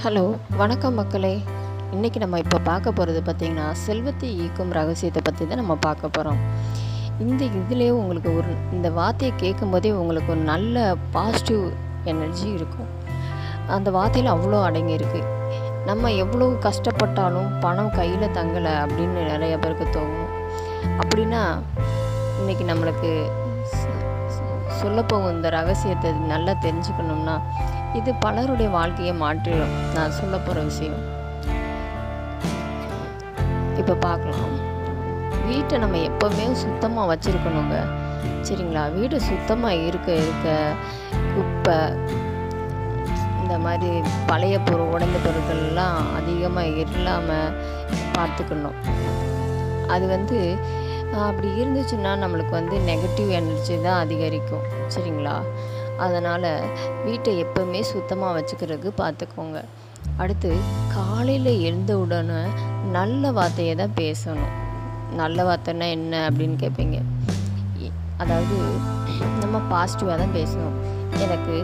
Hello, வணக்கம் மக்களே. இன்றைக்கி நம்ம இப்போ பார்க்க போகிறது பார்த்திங்கன்னா, செல்வத்தை ஈர்க்கும் ரகசியத்தை பற்றி தான் நம்ம பார்க்க போகிறோம். இதுலேயே உங்களுக்கு இந்த வார்த்தையை கேட்கும்போதே உங்களுக்கு ஒரு நல்ல பாசிட்டிவ் எனர்ஜி இருக்கும். அந்த வார்த்தையில் அவ்வளோ அடங்கியிருக்கு. நம்ம எவ்வளோ கஷ்டப்பட்டாலும் பணம் கையில் தங்கலை அப்படின்னு நிறைய பேருக்கு தோணும். அப்படின்னா இன்றைக்கி நம்மளுக்கு சொல்லப்போகும் இந்த ரகசியத்தை நல்லா தெரிஞ்சுக்கணும்னா, இது பலருடைய வாழ்க்கையை மாற்றிடும். நான் சொல்ல போகிற விஷயம் இப்போ பார்க்கலாம். வீட்டை நம்ம எப்போவுமே சுத்தமாக வச்சுருக்கணுங்க. சரிங்களா? வீடு சுத்தமாக இருக்க குப்பை, இந்த மாதிரி பழைய உடைந்த பொருட்கள்லாம் அதிகமாக இல்லாமல் பார்த்துக்கணும். அது அப்படி இருந்துச்சுன்னா நம்மளுக்கு நெகட்டிவ் எனர்ஜி தான் அதிகரிக்கும். சரிங்களா? அதனால் வீட்டை எப்போவுமே சுத்தமாக வச்சுக்கிறதுக்கு பார்த்துக்கோங்க. அடுத்து, காலையில் எழுந்த உடனே நல்ல வார்த்தையை தான் பேசணும். நல்ல வார்த்தைன்னா என்ன அப்படின்னு கேட்பீங்க. அதாவது நம்ம பாசிட்டிவாக தான் பேசணும். எனக்கு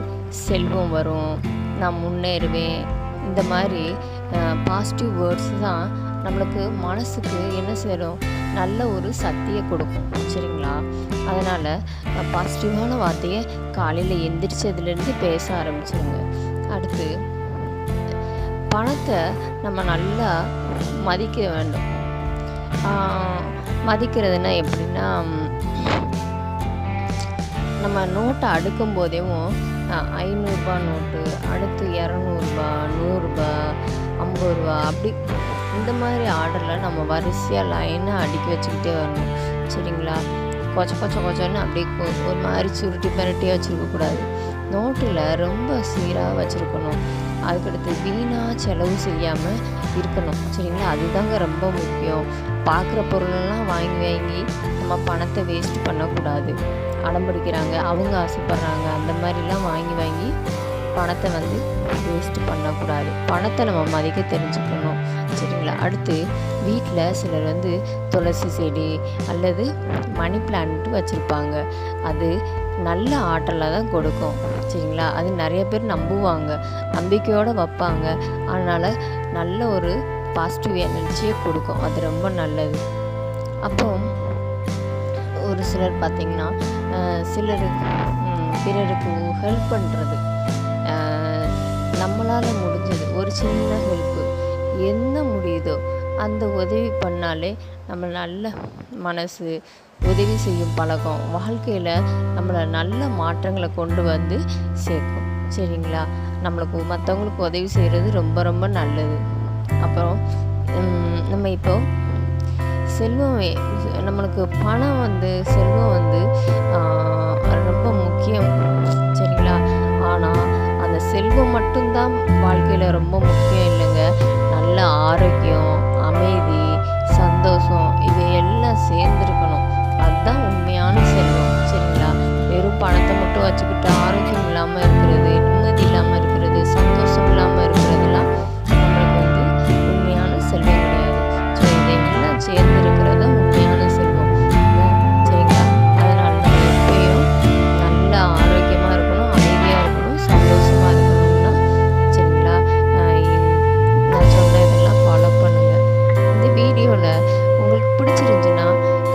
செல்வம் வரும், நான் முன்னேறுவேன், இந்த மாதிரி பாசிட்டிவ் வேர்ட்ஸ் தான் நம்மளுக்கு மனசுக்கு என்ன செய்யும், நல்ல ஒரு சக்தியை கொடுக்கும். சரிங்களா? அதனால் பாசிட்டிவான வார்த்தையை காலையில் எந்திரிச்சதுலேருந்து பேச ஆரம்பிச்சிருங்க. அடுத்து, பணத்தை நம்ம நல்லா மதிக்க வேண்டும். மதிக்கிறதுனா எப்படின்னா, நம்ம நோட்டை அடுக்கும் போதேவும் 500 நோட்டு, அடுத்து 200, 100, 50 அப்படி இந்த மாதிரி ஆர்டரில் நம்ம வரிசையாக லைனாக அடுக்கி வச்சுக்கிட்டே வரணும். சரிங்களா? கொச்சன்னு அப்படியே ஒரு மாதிரி சுருட்டி பரட்டியாக வச்சுருக்கக்கூடாது. நோட்டில் ரொம்ப சீராக வச்சுருக்கணும். அதுக்கடுத்து வீணாக செலவு செய்யாமல் இருக்கணும். சரிங்களா? அதுதாங்க ரொம்ப முக்கியம். பார்க்குற பொருளெல்லாம் வாங்கி நம்ம பணத்தை வேஸ்ட் பண்ணக்கூடாது. அடம்பிடிக்கிறாங்க, அவங்க ஆசைப்பட்றாங்க, அந்த மாதிரிலாம் வாங்கி பணத்தை வேஸ்ட்டு பண்ணக்கூடாது. பணத்தை நம்ம மதிக்க தெரிஞ்சுக்கணும். சரிங்களா? அடுத்து, வீட்டில் சிலர் துளசி செடி அல்லது மணி பிளான்ட்டு வச்சுருப்பாங்க. அது நல்ல ஆற்றலை தான் கொடுக்கும். சரிங்களா? அது நிறைய பேர் நம்புவாங்க, நம்பிக்கையோடு வைப்பாங்க. அதனால் நல்ல ஒரு பாசிட்டிவ் எனர்ஜியை கொடுக்கும். அது ரொம்ப நல்லது. அப்போ ஒரு சிலர் பார்த்திங்கன்னா, பிறருக்கு ஹெல்ப் பண்ணுறது, நம்மளால் முடிஞ்சது ஒரு சின்ன ஹெல்ப்பு என்ன முடியுதோ அந்த உதவி பண்ணாலே நம்ம நல்ல மனசு, உதவி செய்யும் பழக்கம் வாழ்க்கையில் நம்மளை நல்ல மாற்றங்களை கொண்டு சேர்க்கும். சரிங்களா? நம்மளுக்கு மற்றவங்களுக்கு உதவி செய்கிறது ரொம்ப ரொம்ப நல்லது. அப்புறம் நம்ம இப்போ செல்வம், நம்மளுக்கு பணம் செல்வம் ரொம்ப முக்கியம். சரிங்களா? ஆனால் அந்த செல்வம் மட்டும்தான் வாழ்க்கையில் ரொம்ப முக்கியம் இல்லைங்க. நல்ல ஆரோக்கியம், அமைதி, சந்தோஷம் இவையெல்லாம் சேர்ந்துருக்கணும். அதுதான் உண்மையான செல்வம். சரிங்களா? வெறும் பணத்தை மட்டும் வச்சுக்கிட்டு ஆரோக்கியம் இல்லாமல் இருக்கிறது, நிம்மதி இல்லாமல் இருக்கிறது, சந்தோஷம் இல்லாமல் இருக்கிறதுலாம் நம்மளுக்கு உண்மையான செல்வம் கிடையாது. ஸோ இதையெல்லாம் சேர்ந்துருக்கிறது உண்மையான செல்வம். சரிங்களா? அதனால் நம்ம எப்பயும் நல்ல ஆரோக்கியமாக இருக்கணும், அமைதியாக இருக்கணும், சந்தோஷமாக இருக்கணும்னா, சரிங்களா, நான் சொன்ன இதெல்லாம் ஃபாலோ பண்ணுங்கள். இந்த வீடியோவில் உங்களுக்கு பிடிச்சிருந்துச்சுன்னா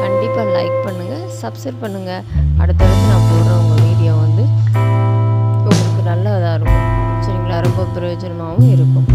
கண்டிப்பாக லைக் பண்ணுங்கள், சப்ஸ்கிரைப் பண்ணுங்கள். அடுத்தடுத்து நான் போடுற உங்கள் வீடியோ உங்களுக்கு நல்லதாக இருக்கும். சரிங்களா? ரொம்ப பிரயோஜனமாகவும் இருக்கும்.